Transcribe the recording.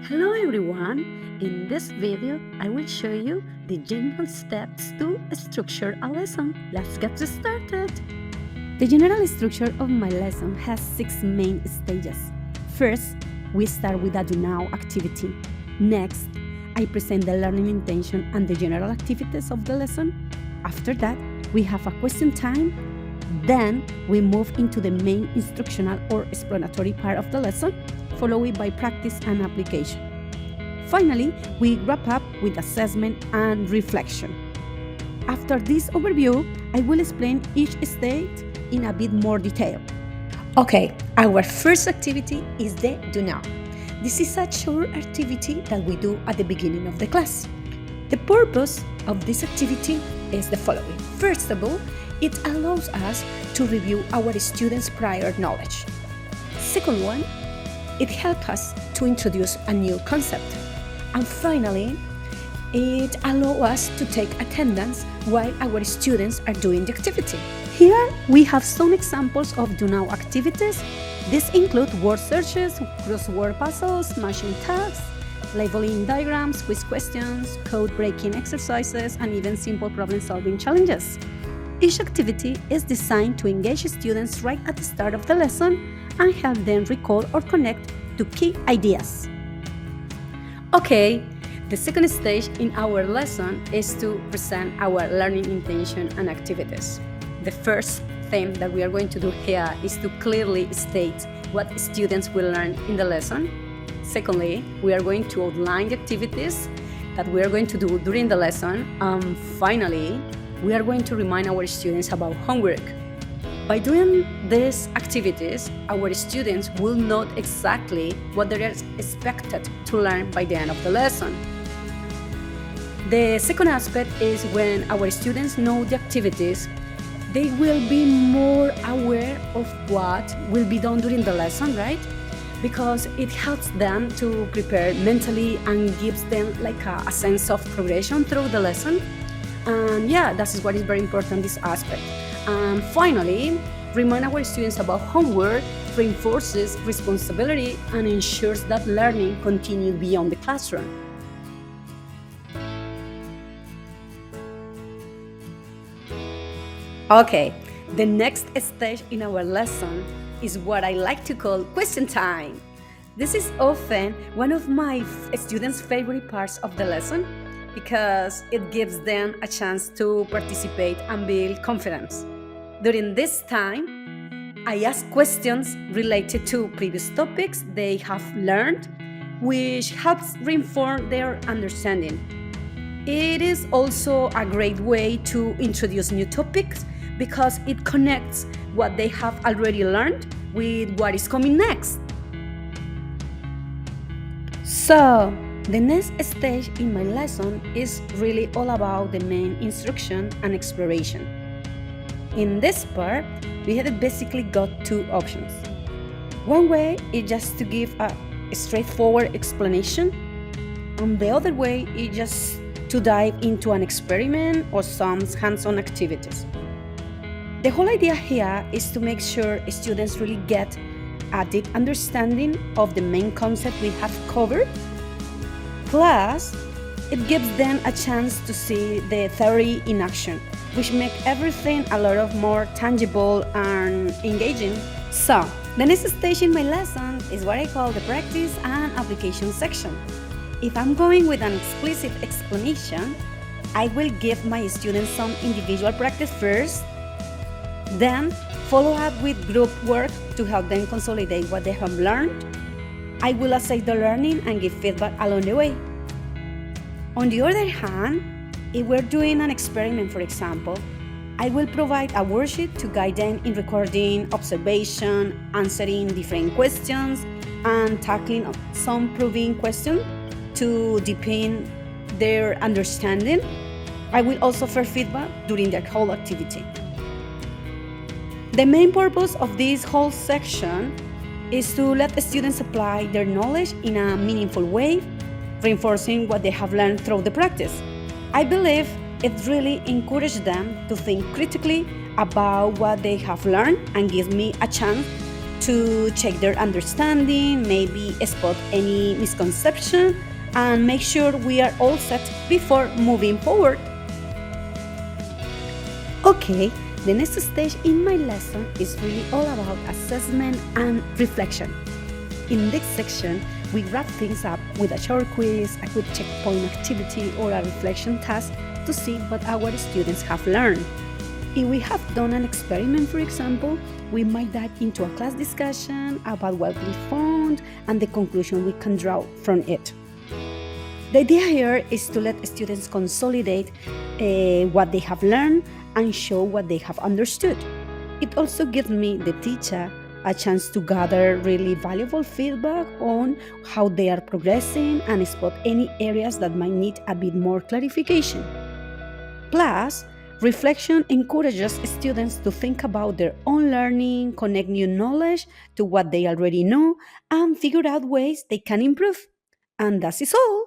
Hello everyone! In this video, I will show you the general steps to structure a lesson. Let's get started! The general structure of my lesson has 6 main stages. First, we start with a do now activity. Next, I present the learning intention and the general activities of the lesson. After that, we have a question time. Then, we move into the main instructional or explanatory part of the lesson, followed by practice and application. Finally, we wrap up with assessment and reflection. After this overview, I will explain each stage in a bit more detail. Okay, our first activity is the do now. This is a short activity that we do at the beginning of the class. The purpose of this activity is the following. First of all, it allows us to review our students' prior knowledge. Second one, it helps us to introduce a new concept. And finally, it allows us to take attendance while our students are doing the activity. Here we have some examples of do now activities. These include word searches, crossword puzzles, matching tags, labeling diagrams, quiz questions, code breaking exercises, and even simple problem solving challenges. Each activity is designed to engage students right at the start of the lesson and help them recall or connect to key ideas. Okay, the second stage in our lesson is to present our learning intention and activities. The first thing that we are going to do here is to clearly state what students will learn in the lesson. Secondly, we are going to outline the activities that we are going to do during the lesson. Finally, we are going to remind our students about homework. By doing these activities, our students will know exactly what they are expected to learn by the end of the lesson. The second aspect is when our students know the activities, they will be more aware of what will be done during the lesson, right? Because it helps them to prepare mentally and gives them like a sense of progression through the lesson. And that is what is very important, this aspect. And finally, remind our students about homework, reinforces responsibility, and ensures that learning continues beyond the classroom. Okay, the next stage in our lesson is what I like to call question time. This is often one of my students' favorite parts of the lesson because it gives them a chance to participate and build confidence. During this time, I ask questions related to previous topics they have learned, which helps reinforce their understanding. It is also a great way to introduce new topics because it connects what they have already learned with what is coming next. So, the next stage in my lesson is really all about the main instruction and exploration. In this part, we have basically got two options. One way is just to give a straightforward explanation, and the other way is just to dive into an experiment or some hands-on activities. The whole idea here is to make sure students really get a deep understanding of the main concept we have covered. Plus, it gives them a chance to see the theory in action, which makes everything a lot more tangible and engaging. So, the next stage in my lesson is what I call the practice and application section. If I'm going with an explicit explanation, I will give my students some individual practice first, then follow up with group work to help them consolidate what they have learned. I will assess the learning and give feedback along the way. On the other hand, if we're doing an experiment, for example, I will provide a worksheet to guide them in recording observation, answering different questions, and tackling some proving questions to deepen their understanding. I will also offer feedback during the whole activity. The main purpose of this whole section is to let the students apply their knowledge in a meaningful way, reinforcing what they have learned through the practice. I believe it really encourages them to think critically about what they have learned and gives me a chance to check their understanding, maybe spot any misconception, and make sure we are all set before moving forward. Okay, the next stage in my lesson is really all about assessment and reflection. In this section, we wrap things up with a short quiz, a quick checkpoint activity, or a reflection task to see what our students have learned. If we have done an experiment, for example, we might dive into a class discussion about what we found and the conclusion we can draw from it. The idea here is to let students consolidate what they have learned and show what they have understood. It also gives me, the teacher, a chance to gather really valuable feedback on how they are progressing and spot any areas that might need a bit more clarification. Plus, reflection encourages students to think about their own learning, connect new knowledge to what they already know, and figure out ways they can improve. And that is all.